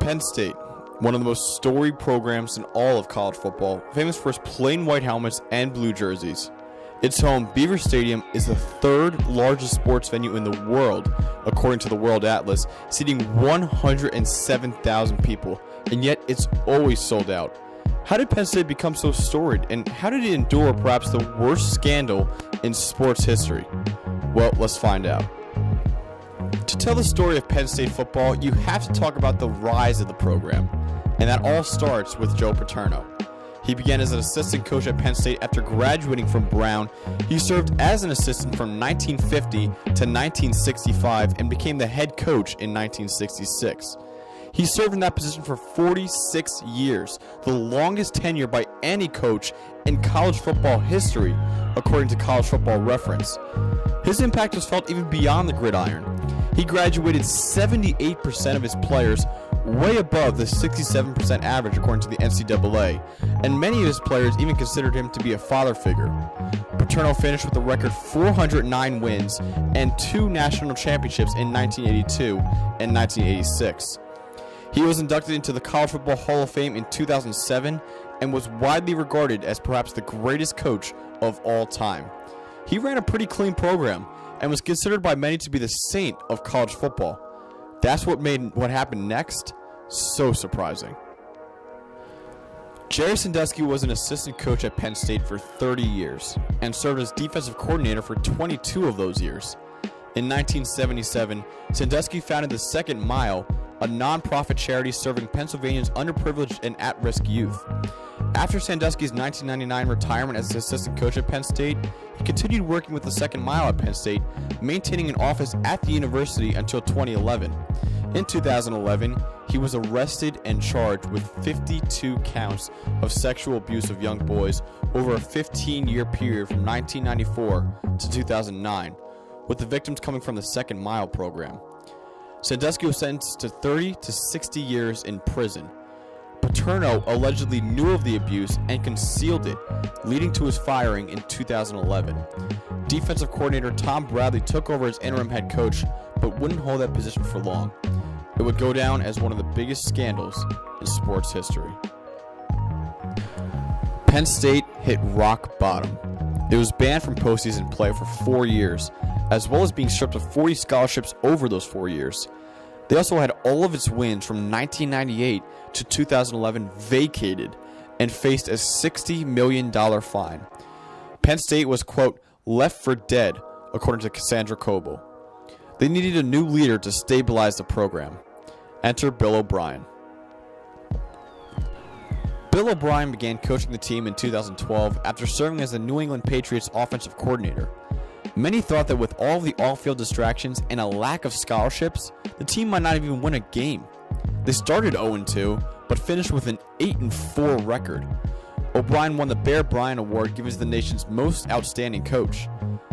Penn State, one of the most storied programs in all of college football, famous for its plain white helmets and blue jerseys. Its home, Beaver Stadium, is the third largest sports venue in the world, according to the World Atlas, seating 107,000 people, and yet it's always sold out. How did Penn State become so storied, and how did it endure perhaps the worst scandal in sports history? Well, let's find out. To tell the story of Penn State football, you have to talk about the rise of the program, and that all starts with Joe Paterno. He began as an assistant coach at Penn State after graduating from Brown. He served as an assistant from 1950 to 1965 and became the head coach in 1966. He served in that position for 46 years, the longest tenure by any coach in college football history, according to College Football Reference. His impact was felt even beyond the gridiron. He graduated 78% of his players, way above the 67% average according to the NCAA, and many of his players even considered him to be a father figure. Paterno finished with a record 409 wins and 2 national championships in 1982 and 1986. He was inducted into the College Football Hall of Fame in 2007 and was widely regarded as perhaps the greatest coach of all time. He ran a pretty clean program and was considered by many to be the saint of college football. That's what made what happened next so surprising. Jerry Sandusky was an assistant coach at Penn State for 30 years and served as defensive coordinator for 22 of those years. In 1977, Sandusky founded the Second Mile, a non-profit charity serving Pennsylvania's underprivileged and at-risk youth. After Sandusky's 1999 retirement as assistant coach at Penn State, he continued working with the Second Mile at Penn State, maintaining an office at the university until 2011. In 2011, he was arrested and charged with 52 counts of sexual abuse of young boys over a 15-year period from 1994 to 2009, with the victims coming from the Second Mile program. Sandusky was sentenced to 30 to 60 years in prison. Paterno allegedly knew of the abuse and concealed it, leading to his firing in 2011. Defensive coordinator Tom Bradley took over as interim head coach, but wouldn't hold that position for long. It would go down as one of the biggest scandals in sports history. Penn State hit rock bottom. It was banned from postseason play for 4 years, as well as being stripped of 40 scholarships over those 4 years. They also had all of its wins from 1998 to 2011 vacated and faced a $60 million fine. Penn State was, quote, left for dead, according to Cassandra Coble. They needed a new leader to stabilize the program. Enter Bill O'Brien. Bill O'Brien began coaching the team in 2012 after serving as the New England Patriots offensive coordinator. Many thought that with all of the off-field distractions and a lack of scholarships, the team might not even win a game. They started 0-2, but finished with an 8-4 record. O'Brien won the Bear Bryant Award, given as the nation's most outstanding coach.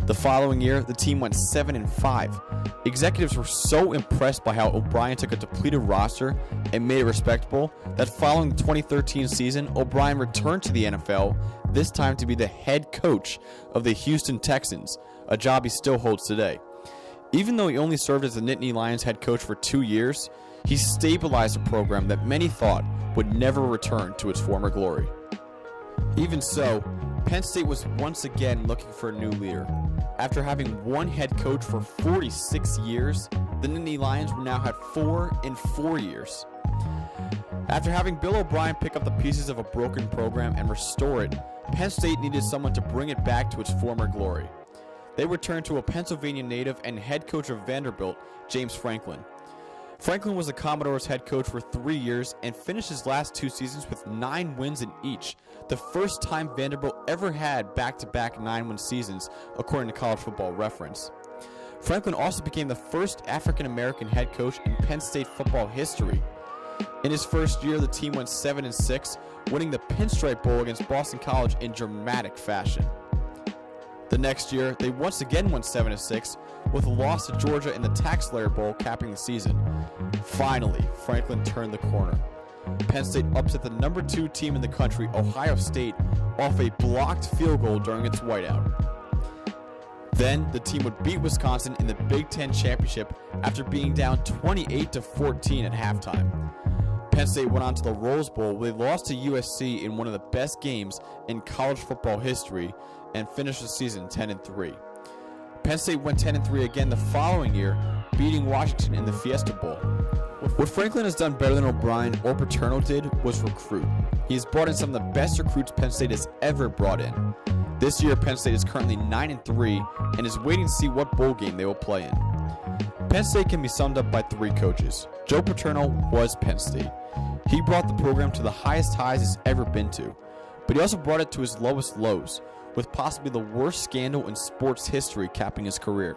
The following year, the team went 7-5. Executives were so impressed by how O'Brien took a depleted roster and made it respectable that following the 2013 season, O'Brien returned to the NFL, this time to be the head coach of the Houston Texans, a job he still holds today. Even though he only served as the Nittany Lions head coach for 2 years, he stabilized a program that many thought would never return to its former glory. Even so, Penn State was once again looking for a new leader. After having one head coach for 46 years, the Nittany Lions now had 4 in 4 years. After having Bill O'Brien pick up the pieces of a broken program and restore it, Penn State needed someone to bring it back to its former glory. They returned to a Pennsylvania native and head coach of Vanderbilt, James Franklin. Franklin was the Commodores' head coach for 3 years and finished his last 2 seasons with 9 wins in each, the first time Vanderbilt ever had back-to-back 9-win seasons, according to College Football Reference. Franklin also became the first African-American head coach in Penn State football history. In his first year, the team went 7-6, winning the Pinstripe Bowl against Boston College in dramatic fashion. The next year, they once again went 7-6, with a loss to Georgia in the Tax Slayer Bowl capping the season. Finally, Franklin turned the corner. Penn State upset the number 2 team in the country, Ohio State, off a blocked field goal during its whiteout. Then, the team would beat Wisconsin in the Big Ten Championship after being down 28-14 at halftime. Penn State went on to the Rose Bowl, where they lost to USC in one of the best games in college football history and finished the season 10-3. Penn State went 10-3 again the following year, beating Washington in the Fiesta Bowl. What Franklin has done better than O'Brien or Paterno did was recruit. He has brought in some of the best recruits Penn State has ever brought in. This year, Penn State is currently 9-3 and is waiting to see what bowl game they will play in. Penn State can be summed up by 3 coaches. Joe Paterno was Penn State. He brought the program to the highest highs it's ever been to, but he also brought it to his lowest lows, with possibly the worst scandal in sports history capping his career.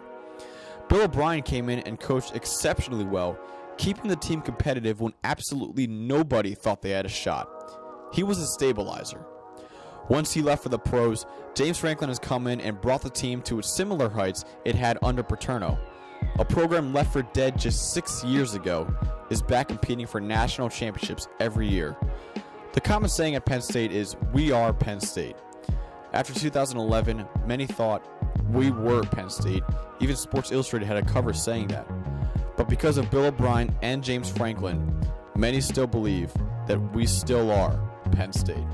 Bill O'Brien came in and coached exceptionally well, keeping the team competitive when absolutely nobody thought they had a shot. He was a stabilizer. Once he left for the pros, James Franklin has come in and brought the team to its similar heights it had under Paterno. A program left for dead just 6 years ago is back competing for national championships every year. The common saying at Penn State is, "We are Penn State." After 2011, many thought we were Penn State. Even Sports Illustrated had a cover saying that. But because of Bill O'Brien and James Franklin, many still believe that we still are Penn State.